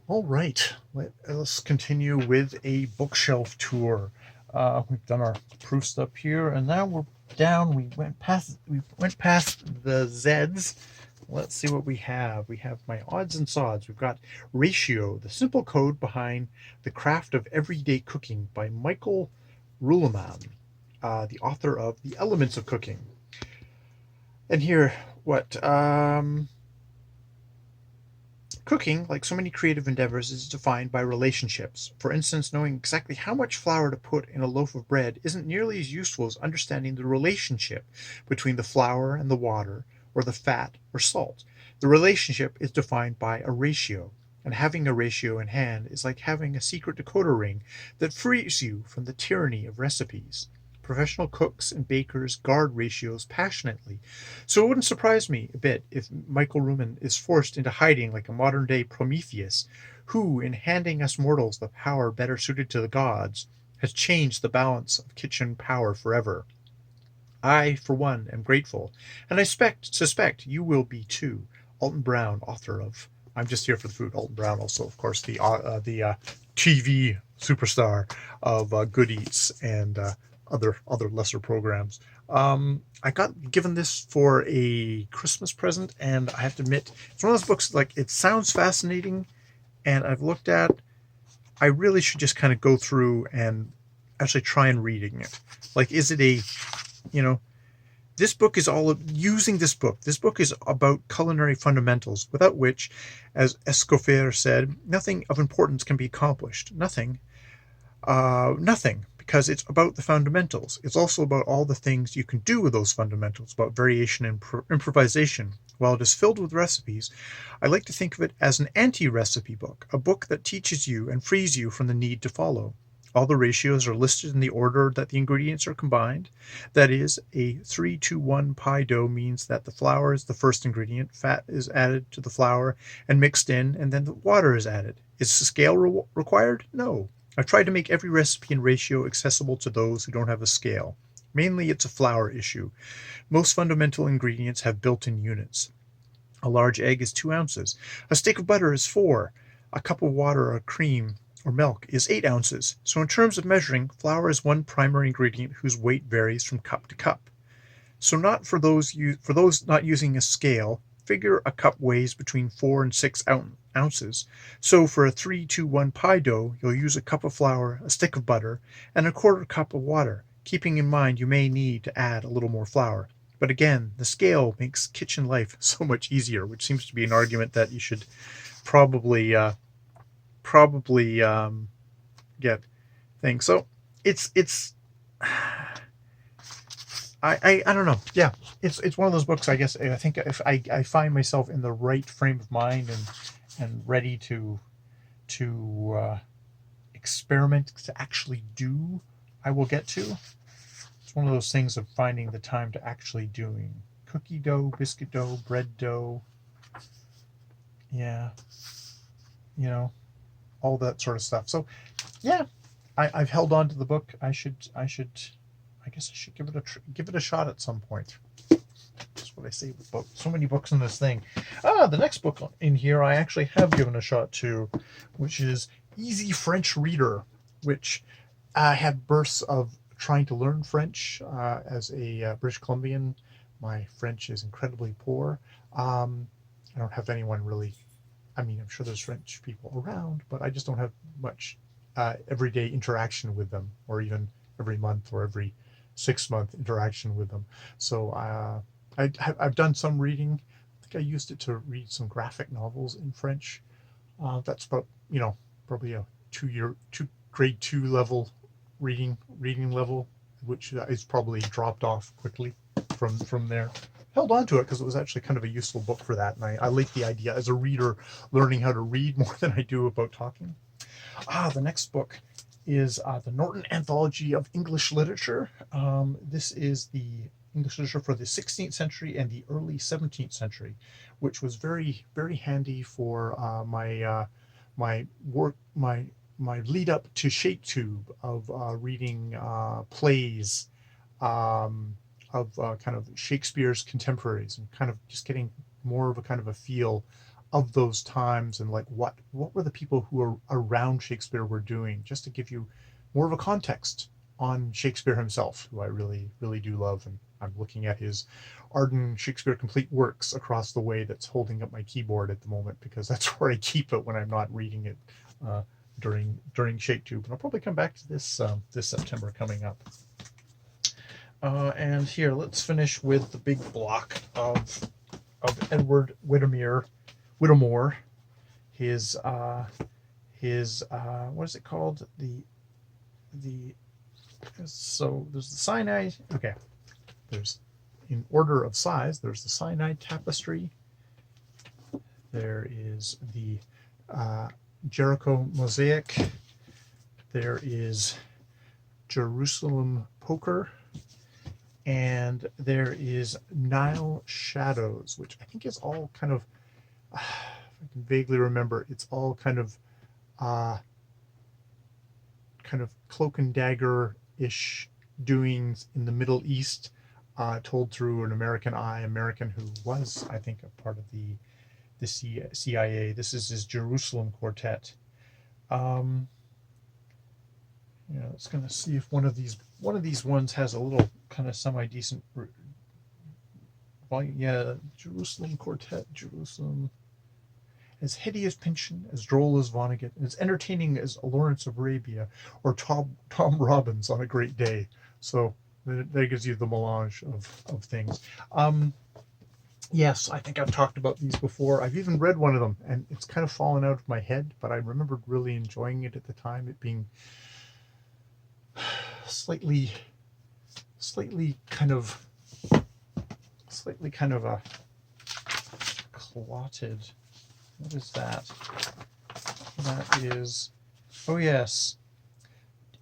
All right, let's continue with a bookshelf tour. We've done our proofs up here, and now we're down. We went past the Z's. Let's see what we have. We have my odds and sods. We've got Ratio, the simple code behind the craft of everyday cooking by Michael Ruhlman, the author of The Elements of Cooking. And here, what? Cooking, like so many creative endeavors, is defined by relationships. For instance, knowing exactly how much flour to put in a loaf of bread isn't nearly as useful as understanding the relationship between the flour and the water, or the fat or salt. The relationship is defined by a ratio, and having a ratio in hand is like having a secret decoder ring that frees you from the tyranny of recipes. Professional cooks and bakers guard ratios passionately, so it wouldn't surprise me a bit if Michael Ruhlman is forced into hiding like a modern day Prometheus, who, in handing us mortals the power better suited to the gods, has changed the balance of kitchen power forever. I, for one, am grateful, and I suspect you will be too. Alton Brown, author of "I'm Just Here for the Food." Alton Brown, also, of course, the TV superstar of Good Eats and other lesser programs. I got given this for a Christmas present, and I have to admit, it's one of those books like it sounds fascinating, and I've looked at. I really should just kind of go through and actually try and reading it. Like, is it a you know this book is all using this book. This book is about culinary fundamentals, without which, as Escoffier said, nothing of importance can be accomplished. Nothing, because it's about the fundamentals. It's also about all the things you can do with those fundamentals, about variation and improvisation. While it is filled with recipes, I like to think of it as an anti-recipe book, a book that teaches you and frees you from the need to follow. All the ratios are listed in the order that the ingredients are combined. That is, a 3-to-1 pie dough means that the flour is the first ingredient, fat is added to the flour and mixed in, and then the water is added. Is the scale required? No. I've tried to make every recipe and ratio accessible to those who don't have a scale. Mainly it's a flour issue. Most fundamental ingredients have built-in units. A large egg is 2 ounces. A stick of butter is 4. A cup of water or cream or milk is 8 ounces. So in terms of measuring, flour is one primary ingredient whose weight varies from cup to cup. So not for those not using a scale, figure a cup weighs between 4 and 6 ounces. So for a 3-to-1 pie dough, you'll use a cup of flour, a stick of butter, and a quarter cup of water, keeping in mind you may need to add a little more flour. But again, the scale makes kitchen life so much easier, which seems to be an argument that you should probably probably get things. So it's I don't know. Yeah, it's one of those books. I guess I think if I find myself in the right frame of mind and ready to experiment to actually do, I will get to. It's one of those things of finding the time to actually doing cookie dough, biscuit dough, bread dough. Yeah, you know, all that sort of stuff. So yeah, I've held on to the book. I guess I should give it a shot at some point. That's what I say with books. So many books in this thing. The next book in here I actually have given a shot to, which is Easy French Reader, which I had bursts of trying to learn French as a British Columbian. My French is incredibly poor. I don't have anyone really. I mean, I'm sure there's French people around, but I just don't have much everyday interaction with them, or even every month or every 6 month interaction with them. So I've done some reading. I think I used it to read some graphic novels in French. That's about probably a grade 2 level reading level, which is probably dropped off quickly from there. Held on to it because it was actually kind of a useful book for that, and I like the idea as a reader learning how to read more than I do about talking. The next book is the Norton Anthology of English Literature. This is the English literature for the 16th century and the early 17th century, which was very, very handy for my work, my lead up to ShapeTube of reading plays of kind of Shakespeare's contemporaries, and kind of just getting more of a kind of a feel of those times, and like what were the people who were around Shakespeare were doing, just to give you more of a context on Shakespeare himself, who I really do love. And I'm looking at his Arden Shakespeare Complete Works across the way that's holding up my keyboard at the moment, because that's where I keep it when I'm not reading it during ShakeTube. And I'll probably come back to this this September coming up. And here, let's finish with the big block of Edward Whittemore. His what is it called? So there's the cyanide. Okay, there's, in order of size, there's the cyanide tapestry. There is the Jericho mosaic. There is Jerusalem poker. And there is Nile Shadows, which I think is all kind of, I can vaguely remember, it's all kind of cloak and dagger-ish doings in the Middle East, told through an American who was, I think, a part of the CIA. This is his Jerusalem Quartet. It's going to see if one of these ones has a little kind of semi-decent volume. Yeah, Jerusalem Quartet, Jerusalem. As heady as Pynchon, as droll as Vonnegut, as entertaining as Lawrence of Arabia, or Tom Robbins on a great day. So that gives you the melange of things. Yes, I think I've talked about these before. I've even read one of them, and it's kind of fallen out of my head, but I remembered really enjoying it at the time, it being slightly kind of a clotted. What is that? That is, oh yes,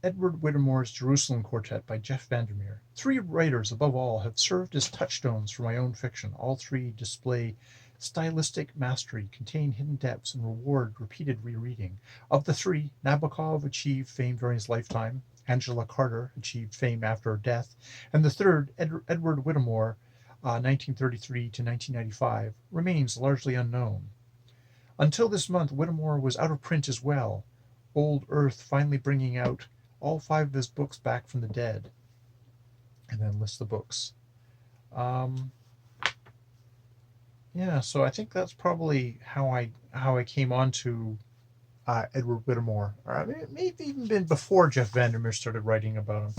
Edward Whittemore's Jerusalem Quartet by Jeff Vandermeer. 3 writers, above all, have served as touchstones for my own fiction. All 3 display stylistic mastery, contain hidden depths, and reward repeated rereading. Of the 3, Nabokov achieved fame during his lifetime, Angela Carter achieved fame after her death, and the third, Edward Whittemore, 1933 to 1995, remains largely unknown. Until this month, Whittemore was out of print as well, Old Earth finally bringing out all 5 of his books back from the dead. And then lists the books. Yeah, so I think that's probably how I came on to Edward Whittemore. Or I mean, it may have even been before Jeff Vandermeer started writing about him.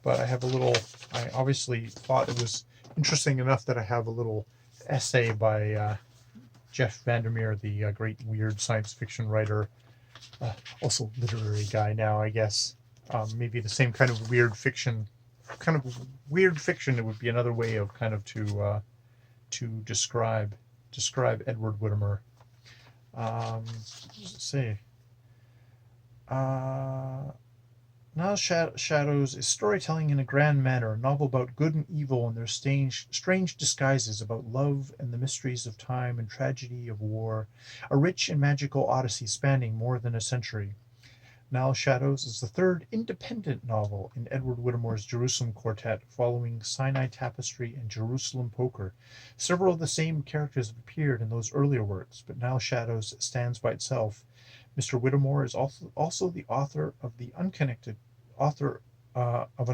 But I obviously thought it was interesting enough that I have a little essay by Jeff Vandermeer, the great weird science fiction writer, also literary guy now, I guess. Maybe the same kind of weird fiction. It would be another way of kind of to describe Edward Whittemore. What does it say? Now Shadows is storytelling in a grand manner, a novel about good and evil and their strange disguises, about love and the mysteries of time and tragedy of war, a rich and magical odyssey spanning more than a century. Now Shadows is the 3rd independent novel in Edward Whittemore's Jerusalem Quartet, following Sinai Tapestry and Jerusalem Poker. Several of the same characters have appeared in those earlier works, but Now Shadows stands by itself. Mr. Whittemore is also the author of a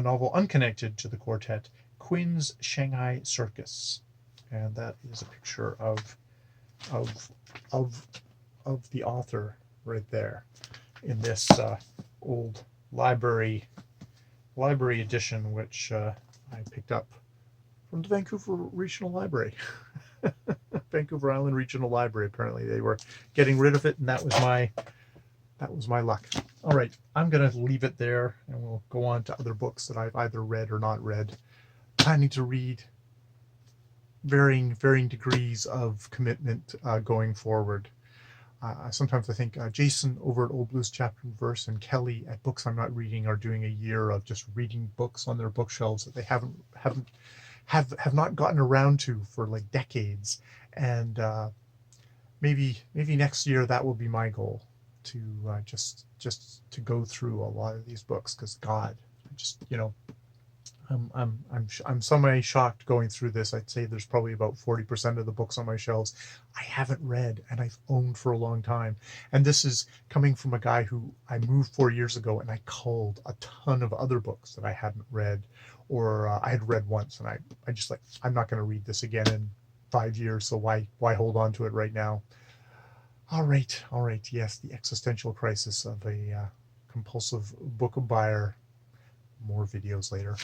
novel unconnected to the quartet, Quinn's Shanghai Circus, and that is a picture of the author right there in this old library edition, which I picked up from the Vancouver Regional Library. Vancouver Island Regional Library. Apparently they were getting rid of it, and that was my luck. All right, I'm going to leave it there, and we'll go on to other books that I've either read or not read. Planning to read, varying degrees of commitment going forward. Sometimes I think Jason over at Old Blues Chapter and Verse and Kelly at Books I'm Not Reading are doing a year of just reading books on their bookshelves that they have not gotten around to for like decades. And maybe next year that will be my goal, to just to go through a lot of these books, because God, I'm somewhat shocked going through this. I'd say there's probably about 40% of the books on my shelves I haven't read and I've owned for a long time. And this is coming from a guy who I moved 4 years ago and I culled a ton of other books that I hadn't read or I had read once and I just like, I'm not going to read this again in 5 years. So why hold on to it right now? All right. All right. Yes. The existential crisis of a compulsive book buyer. More videos later.